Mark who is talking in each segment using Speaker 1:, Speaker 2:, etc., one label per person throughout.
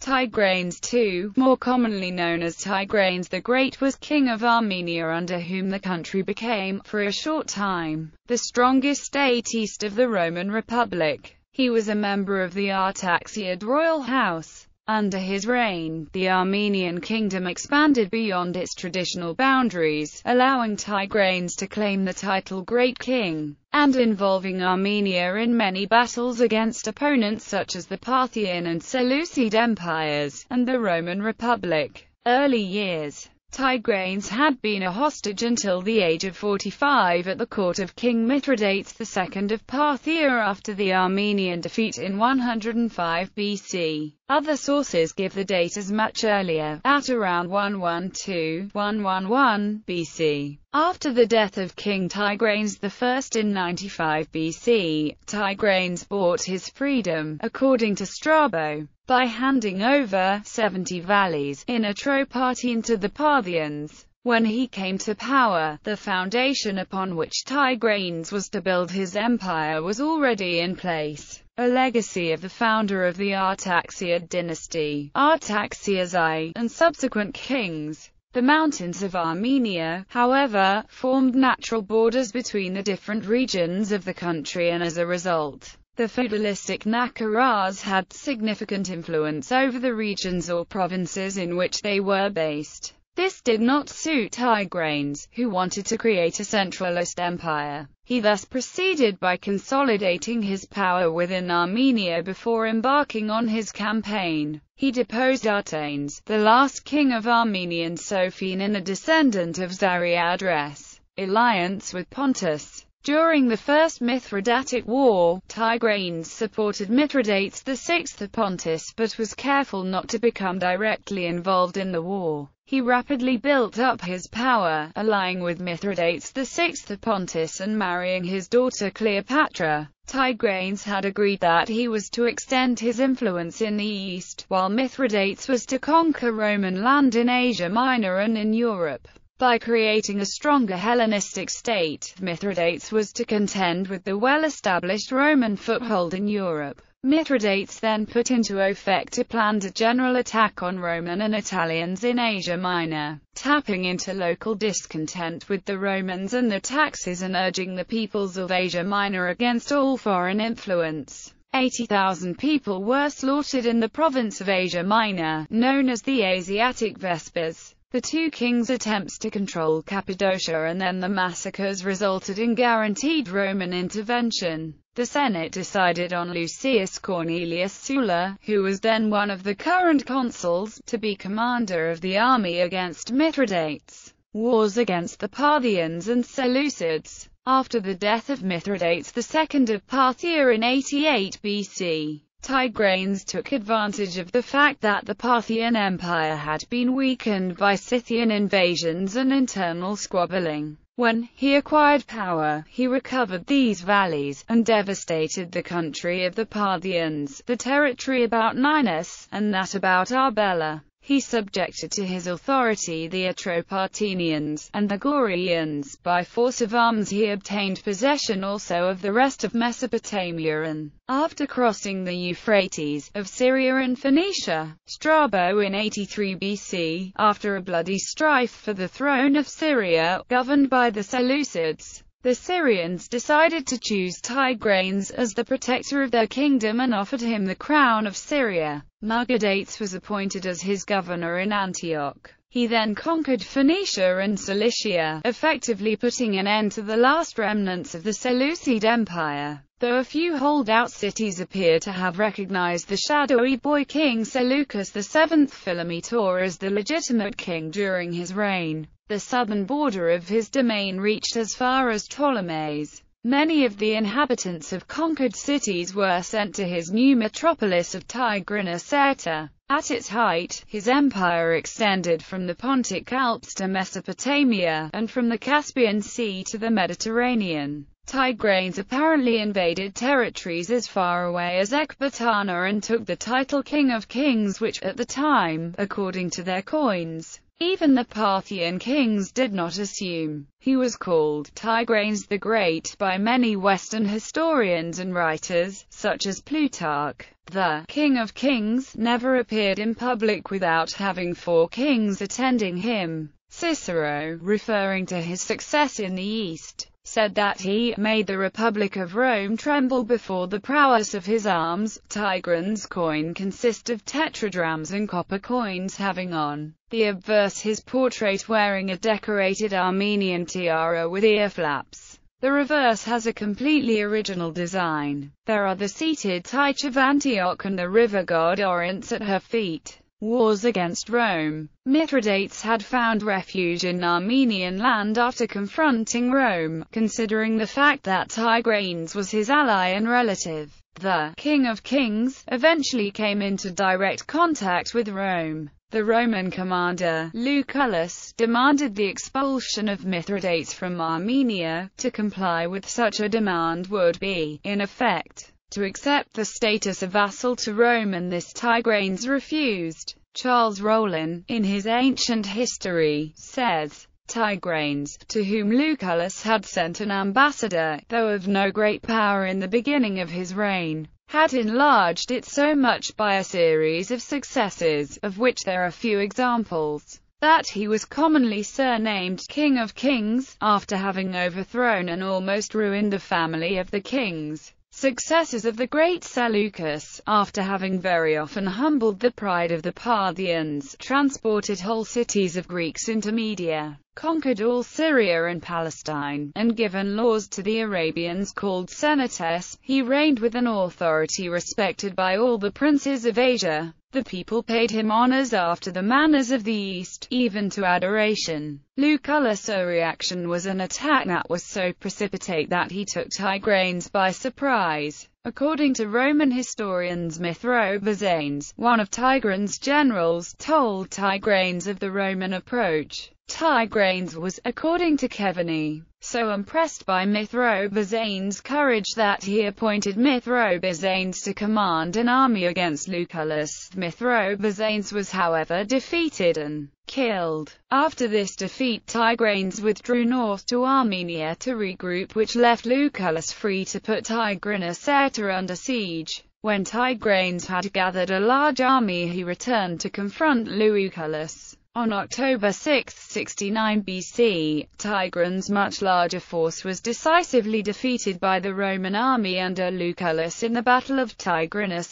Speaker 1: Tigranes II, more commonly known as Tigranes the Great, was king of Armenia, under whom the country became, for a short time, the strongest state east of the Roman Republic. He was a member of the Artaxiad royal house. Under his reign, the Armenian kingdom expanded beyond its traditional boundaries, allowing Tigranes to claim the title Great King, and involving Armenia in many battles against opponents such as the Parthian and Seleucid empires, and the Roman Republic. Early years. Tigranes had been a hostage until the age of 45 at the court of King Mithridates II of Parthia after the Armenian defeat in 105 BC. Other sources give the date as much earlier, at around 112–111 BC. After the death of King Tigranes I in 95 BC, Tigranes bought his freedom, according to Strabo, by handing over 70 valleys in Attribution to the Parthians. When he came to power, the foundation upon which Tigranes was to build his empire was already in place, a legacy of the founder of the Artaxiad dynasty, Artaxias I, and subsequent kings. The mountains of Armenia, however, formed natural borders between the different regions of the country, and as a result, the feudalistic Nakaras had significant influence over the regions or provinces in which they were based. This did not suit Tigranes, who wanted to create a centralist empire. He thus proceeded by consolidating his power within Armenia before embarking on his campaign. He deposed Artanes, the last king of Armenian Sophene and a descendant of Zariadres, alliance with Pontus. During the First Mithridatic War, Tigranes supported Mithridates VI of Pontus but was careful not to become directly involved in the war. He rapidly built up his power, allying with Mithridates VI of Pontus and marrying his daughter Cleopatra. Tigranes had agreed that he was to extend his influence in the east, while Mithridates was to conquer Roman land in Asia Minor and in Europe. By creating a stronger Hellenistic state, Mithridates was to contend with the well-established Roman foothold in Europe. Mithridates then put into effect a planned general attack on Roman and Italians in Asia Minor, tapping into local discontent with the Romans and the taxes and urging the peoples of Asia Minor against all foreign influence. 80,000 people were slaughtered in the province of Asia Minor, known as the Asiatic Vespers. The two kings' attempts to control Cappadocia and then the massacres resulted in guaranteed Roman intervention. The Senate decided on Lucius Cornelius Sulla, who was then one of the current consuls, to be commander of the army against Mithridates. Wars against the Parthians and Seleucids. After the death of Mithridates II of Parthia in 88 BC, Tigranes took advantage of the fact that the Parthian Empire had been weakened by Scythian invasions and internal squabbling. When he acquired power, he recovered these valleys, and devastated the country of the Parthians, the territory about Ninus, and that about Arbela. He subjected to his authority the Atropatenians and the Gorians. By force of arms he obtained possession also of the rest of Mesopotamia and, after crossing the Euphrates, of Syria and Phoenicia. Strabo in 83 BC, after a bloody strife for the throne of Syria, governed by the Seleucids, the Syrians decided to choose Tigranes as the protector of their kingdom and offered him the crown of Syria. Mithridates was appointed as his governor in Antioch. He then conquered Phoenicia and Cilicia, effectively putting an end to the last remnants of the Seleucid Empire. Though a few holdout cities appear to have recognized the shadowy boy king Seleucus VII Philometor as the legitimate king during his reign, the southern border of his domain reached as far as Ptolemais. Many of the inhabitants of conquered cities were sent to his new metropolis of Tigrane. At its height, his empire extended from the Pontic Alps to Mesopotamia, and from the Caspian Sea to the Mediterranean. Tigranes apparently invaded territories as far away as Ecbatana and took the title King of Kings, which, at the time, according to their coins, Even the Parthian kings did not assume. He was called Tigranes the Great by many Western historians and writers, such as Plutarch. The King of Kings never appeared in public without having 4 kings attending him. Cicero, referring to his success in the East, said that he made the Republic of Rome tremble before the prowess of his arms. Tigranes' coin consists of tetradrachms and copper coins having on the obverse his portrait wearing a decorated Armenian tiara with ear flaps. The reverse has a completely original design. There are the seated Tyche of Antioch and the river god Orontes at her feet. Wars against Rome. Mithridates had found refuge in Armenian land after confronting Rome, considering the fact that Tigranes was his ally and relative. The King of Kings eventually came into direct contact with Rome. The Roman commander, Lucullus, demanded the expulsion of Mithridates from Armenia. To comply with such a demand would be, in effect, to accept the status of vassal to Rome, and this Tigranes refused. Charles Rollin, in his Ancient History, says, Tigranes, to whom Lucullus had sent an ambassador, though of no great power in the beginning of his reign, had enlarged it so much by a series of successes, of which there are few examples, that he was commonly surnamed King of Kings, after having overthrown and almost ruined the family of the kings. Successors of the great Seleucus, after having very often humbled the pride of the Parthians, transported whole cities of Greeks into Media, conquered all Syria and Palestine, and given laws to the Arabians called senates. He reigned with an authority respected by all the princes of Asia. The people paid him honors after the manners of the East, even to adoration. Lucullus's reaction was an attack that was so precipitate that he took Tigranes by surprise. According to Roman historians, Mithrobazanes, one of Tigranes' generals, told Tigranes of the Roman approach. Tigranes was, according to Kevany, so impressed by Mithrobazanes' courage that he appointed Mithrobazanes to command an army against Lucullus. Mithrobazanes was however defeated and killed. After this defeat, Tigranes withdrew north to Armenia to regroup, which left Lucullus free to put Tigranes under siege. When Tigranes had gathered a large army, he returned to confront Lucullus. On October 6, 69 BC, Tigranes' much larger force was decisively defeated by the Roman army under Lucullus in the Battle of Tigranes.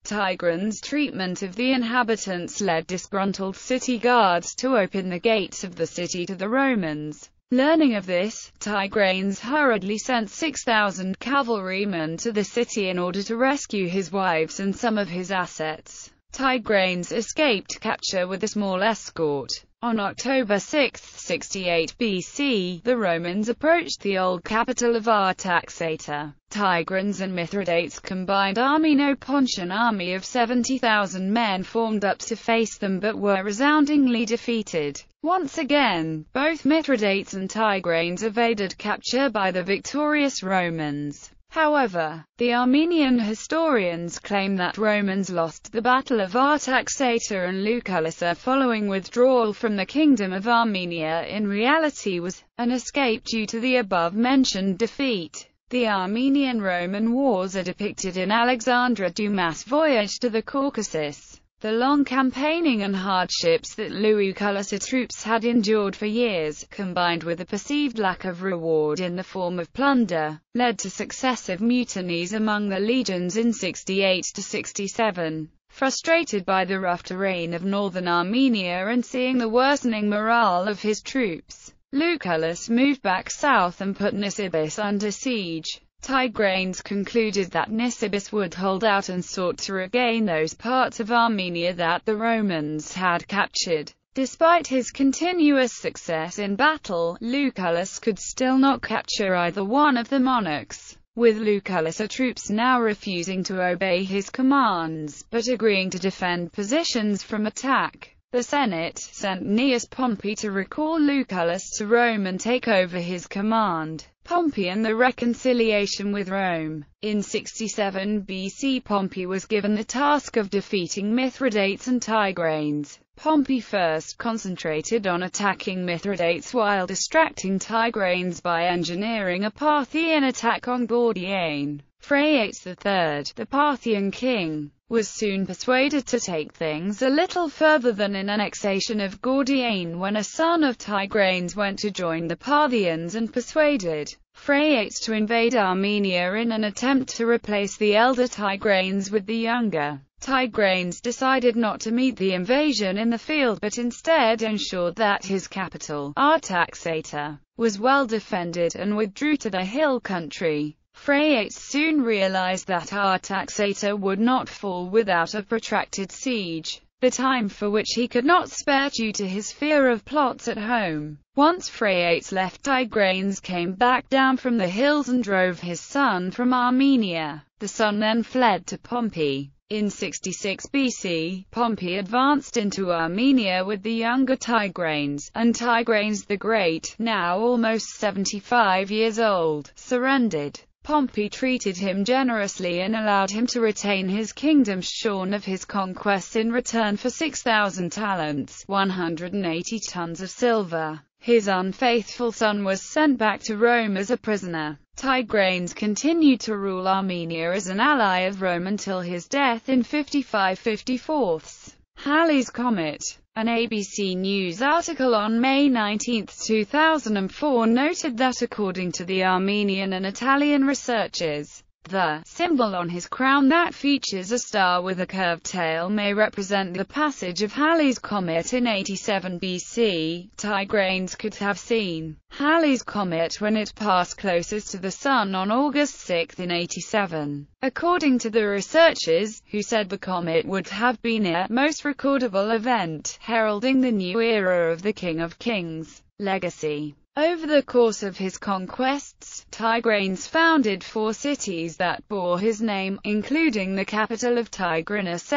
Speaker 1: Tigranes' treatment of the inhabitants led disgruntled city guards to open the gates of the city to the Romans. Learning of this, Tigranes hurriedly sent 6,000 cavalrymen to the city in order to rescue his wives and some of his assets. Tigranes escaped capture with a small escort. On October 6, 68 BC, the Romans approached the old capital of Artaxata. Tigranes and Mithridates' combined army, no Pontian army of 70,000 men, formed up to face them but were resoundingly defeated. Once again, both Mithridates and Tigranes evaded capture by the victorious Romans. However, the Armenian historians claim that Romans lost the Battle of Artaxata and Lucullus following withdrawal from the Kingdom of Armenia in reality was an escape due to the above-mentioned defeat. The Armenian-Roman wars are depicted in Alexandre Dumas' Voyage to the Caucasus. The long campaigning and hardships that Lucullus's troops had endured for years, combined with a perceived lack of reward in the form of plunder, led to successive mutinies among the legions in 68 to 67. Frustrated by the rough terrain of northern Armenia and seeing the worsening morale of his troops, Lucullus moved back south and put Nisibis under siege. Tigranes concluded that Nisibis would hold out and sought to regain those parts of Armenia that the Romans had captured. Despite his continuous success in battle, Lucullus could still not capture either one of the monarchs, with Lucullus's troops now refusing to obey his commands, but agreeing to defend positions from attack. The Senate sent Gnaeus Pompey to recall Lucullus to Rome and take over his command. Pompey and the reconciliation with Rome. In 67 BC, Pompey was given the task of defeating Mithridates and Tigranes. Pompey first concentrated on attacking Mithridates while distracting Tigranes by engineering a Parthian attack on Gordiane. Phraates III, the Parthian king, was soon persuaded to take things a little further than an annexation of Gordiane when a son of Tigranes went to join the Parthians and persuaded Phraates to invade Armenia in an attempt to replace the elder Tigranes with the younger. Tigranes decided not to meet the invasion in the field but instead ensured that his capital, Artaxata, was well defended and withdrew to the hill country. Phraates soon realized that Artaxata would not fall without a protracted siege, the time for which he could not spare due to his fear of plots at home. Once Phraates left, Tigranes came back down from the hills and drove his son from Armenia. The son then fled to Pompey. In 66 BC, Pompey advanced into Armenia with the younger Tigranes, and Tigranes the Great, now almost 75 years old, surrendered. Pompey treated him generously and allowed him to retain his kingdom shorn of his conquests in return for 6,000 talents, 180 tons of silver. His unfaithful son was sent back to Rome as a prisoner. Tigranes continued to rule Armenia as an ally of Rome until his death in 55/54. Halley's Comet. An ABC News article on May 19, 2004 noted that according to the Armenian and Italian researchers, the symbol on his crown that features a star with a curved tail may represent the passage of Halley's Comet in 87 BC. Tigranes could have seen Halley's Comet when it passed closest to the Sun on August 6 in 87. According to the researchers, who said the comet would have been a most recordable event, heralding the new era of the King of Kings' legacy. Over the course of his conquests, Tigranes founded 4 cities that bore his name, including the capital of Tigranes.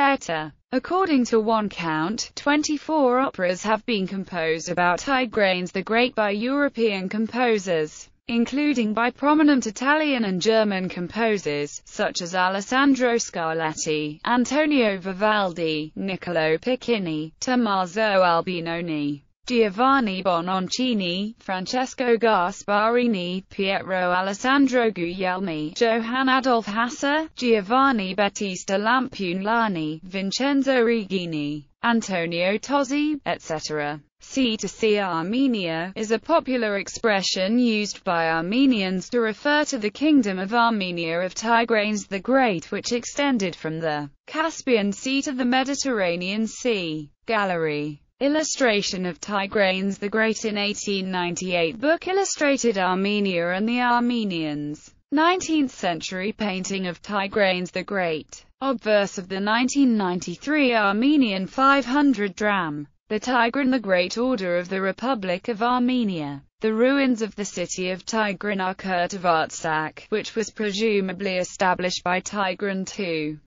Speaker 1: According to one count, 24 operas have been composed about Tigranes the Great by European composers, including by prominent Italian and German composers, such as Alessandro Scarlatti, Antonio Vivaldi, Niccolo Piccinni, Tommaso Albinoni, Giovanni Bononcini, Francesco Gasparini, Pietro Alessandro Guglielmi, Johann Adolf Hasse, Giovanni Battista Lampugnani, Vincenzo Regini, Antonio Tozzi, etc. C2C Armenia is a popular expression used by Armenians to refer to the Kingdom of Armenia of Tigranes the Great, which extended from the Caspian Sea to the Mediterranean Sea. Gallery. Illustration of Tigranes the Great in 1898. Book illustrated Armenia and the Armenians. 19th century painting of Tigranes the Great. Obverse of the 1993 Armenian 500 dram. The Tigrane the Great Order of the Republic of Armenia. The ruins of the city of Tigrane are Kurt of Artsakh, which was presumably established by Tigrane II.